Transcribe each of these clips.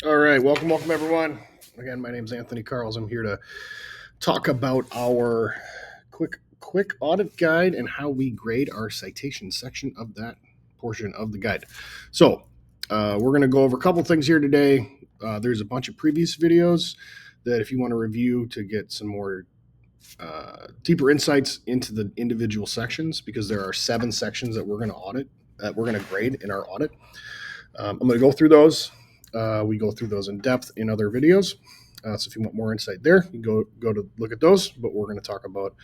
All right, welcome everyone. Again, my name is Anthony Carls. I'm here to talk about our quick audit guide and how we grade our citation section of that portion of the guide. So, we're going to go over a couple things here today. There's a bunch of previous videos that if you want to review to get some more deeper insights into the individual sections, because there are 7 sections that we're going to audit, that we're going to grade in our audit. I'm going to go through those. We go through those in depth in other videos. So if you want more insight there, you go to look at those. But we're going to talk about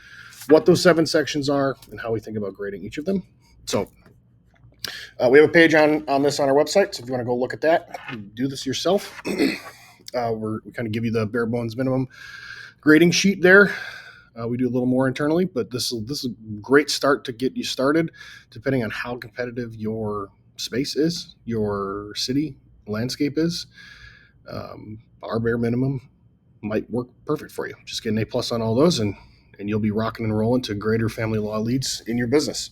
what those 7 sections are and how we think about grading each of them. So we have a page on this on our website. So if you want to go look at that, do this yourself. We kind of give you the bare bones minimum grading sheet there. We do a little more internally, but this is a great start to get you started, depending on how competitive your space is, your city landscape is. Our bare minimum might work perfect for you. Just get an A+ on all those, and you'll be rocking and rolling to greater family law leads in your business.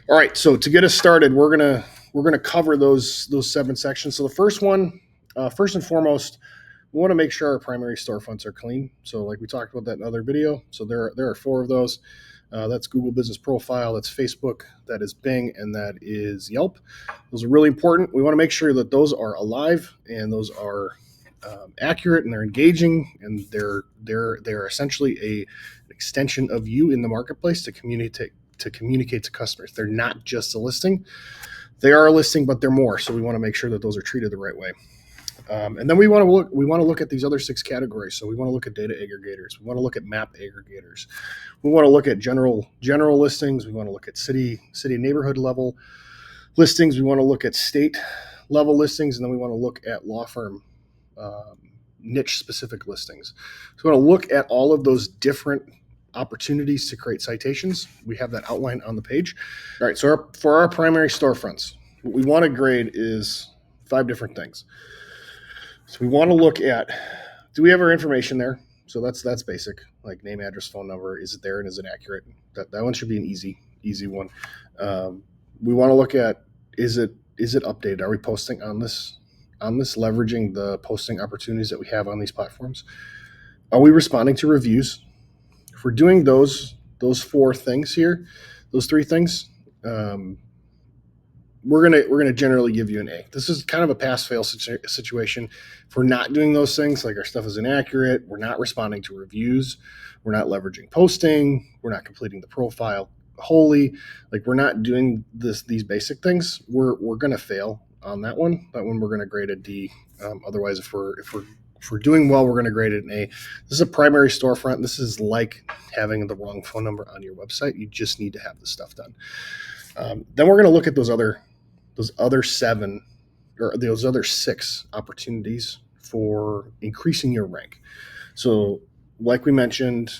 All right, so to get us started, we're gonna cover those 7 sections. So the first one, first and foremost, we want to make sure our primary storefronts are clean. So like we talked about that in another video. So there are 4 of those. That's Google Business Profile, that's Facebook, that is Bing, and that is Yelp. Those are really important. We want to make sure that those are alive and those are accurate and they're engaging and they're essentially an extension of you in the marketplace to communicate to customers. They're not just a listing. They are a listing, but they're more. So we want to make sure that those are treated the right way. And then we want to look at these other 6 categories. So we want to look at data aggregators. We want to look at map aggregators. We want to look at general listings. We want to look at city neighborhood level listings. We want to look at state level listings, and then we want to look at law firm niche specific listings. So we want to look at all of those different opportunities to create citations. We have that outlined on the page. All right. So for our primary storefronts, what we want to grade is 5 different things. So we want to look at, do we have our information there? So that's basic, like name, address, phone number. Is it there and is it accurate? That one should be an easy one. We want to look at, is it updated? Are we posting on this, leveraging the posting opportunities that we have on these platforms? Are we responding to reviews? If we're doing those 4 things here, those 3 things, we're gonna generally give you an A. This is kind of a pass-fail situation. If we're not doing those things, like our stuff is inaccurate, we're not responding to reviews, we're not leveraging posting, we're not completing the profile wholly, like we're not doing these basic things, we're gonna fail on that one. That one we're gonna grade a D. Otherwise, if we're doing well, we're gonna grade it an A. This is a primary storefront. This is like having the wrong phone number on your website. You just need to have this stuff done. Then we're going to look at those other 7 or those other 6 opportunities for increasing your rank. So, like we mentioned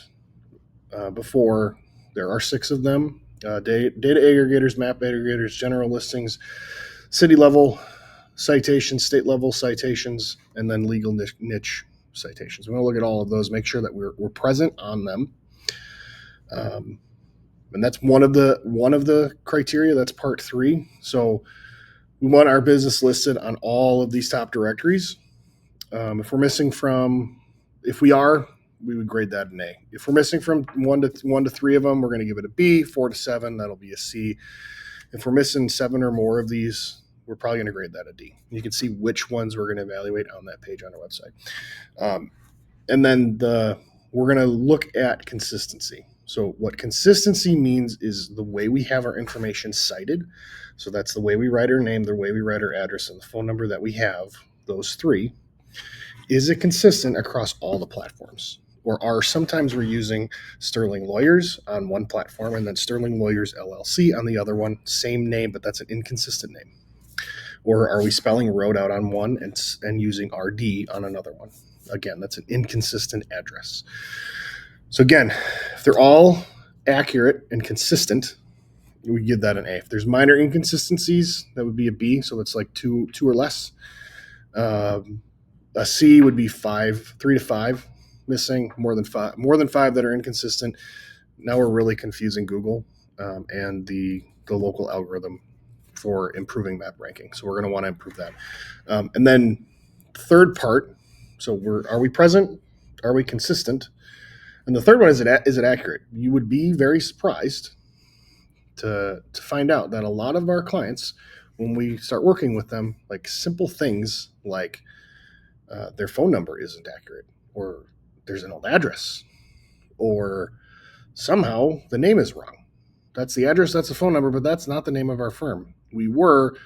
before, there are 6 of them: data aggregators, map aggregators, general listings, city level citations, state level citations, and then legal niche citations. We want to look at all of those, make sure that we're present on them. And that's one of the criteria. That's part 3. So we want our business listed on all of these top directories. If we're missing from, if we are, we would grade that an A. If we're missing from 1 to 3 of them, we're going to give it a B. 4 to 7, that'll be a C. If we're missing 7 or more of these, we're probably going to grade that a D. You can see which ones we're going to evaluate on that page on our website. And then we're going to look at consistency. So what consistency means is the way we have our information cited. So that's the way we write our name, the way we write our address, and the phone number that we have, those 3. Is it consistent across all the platforms? Or are sometimes we're using Sterling Lawyers on one platform and then Sterling Lawyers LLC on the other one, same name, but that's an inconsistent name? Or are we spelling road out on one and using RD on another one? Again, that's an inconsistent address. So again, if they're all accurate and consistent, we give that an A. If there's minor inconsistencies, that would be a B. So it's like 2 or less. A C would be 3 to 5 missing, more than 5 that are inconsistent. Now we're really confusing Google and the local algorithm for improving map ranking. So we're going to want to improve that. And then third part, so are we present? Are we consistent? And the third one is it accurate? You would be very surprised to find out that a lot of our clients, when we start working with them, like simple things like their phone number isn't accurate, or there's an old address, or somehow the name is wrong. That's the address, that's the phone number, but that's not the name of our firm. We were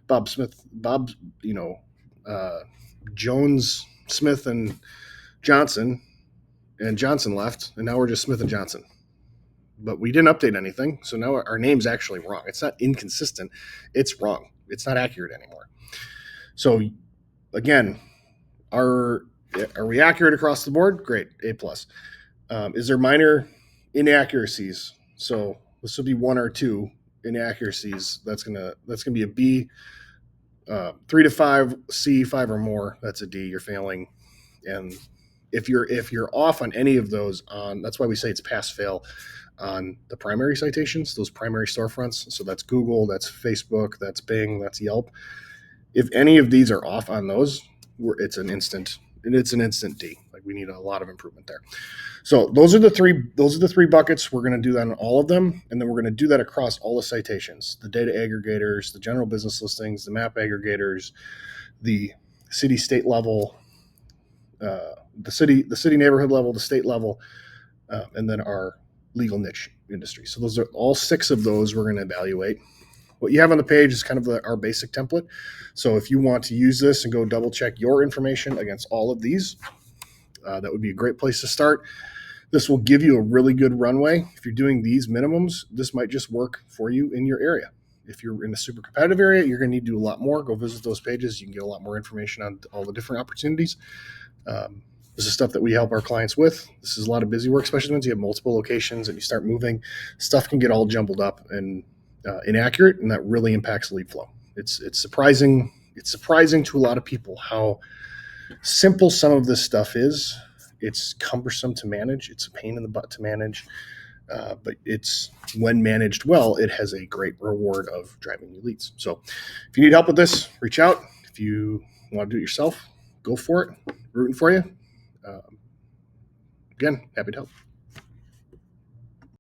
Bob Smith, Bob, you know, uh, Jones, Smith, and Johnson, and Johnson left, and now we're just Smith and Johnson. But we didn't update anything, so now our name's actually wrong. It's not inconsistent, it's wrong. It's not accurate anymore. So again, are we accurate across the board? Great, A plus. Is there minor inaccuracies? So this will be one or two inaccuracies. That's gonna be a B. 3 to 5, C, 5 or more. That's a D. You're failing. And if you're off on any of those, that's why we say it's pass fail on the primary citations, those primary storefronts. So that's Google, that's Facebook, that's Bing, that's Yelp. If any of these are off on those, it's an instant D. Like, we need a lot of improvement there. So those are the three buckets. We're going to do that on all of them, and then we're going to do that across all the citations: the data aggregators, the general business listings, the map aggregators, the city state level, the city neighborhood level, the state level, and then our legal niche industry. So those are all 6 of those we're going to evaluate. What you have on the page is kind of our basic template. So if you want to use this and go double check your information against all of these, that would be a great place to start. This will give you a really good runway. If you're doing these minimums, this might just work for you in your area. If you're in a super competitive area, you're going to need to do a lot more. Go visit those pages. You can get a lot more information on all the different opportunities. This is stuff that we help our clients with. This is a lot of busy work, especially once you have multiple locations and you start moving. Stuff can get all jumbled up and inaccurate, and that really impacts lead flow. It's surprising. It's surprising to a lot of people how simple some of this stuff is. It's cumbersome to manage. It's a pain in the butt to manage. But it's, when managed well, it has a great reward of driving new leads. So if you need help with this, reach out. If you want to do it yourself, go for it. Rooting for you. Again, happy to help.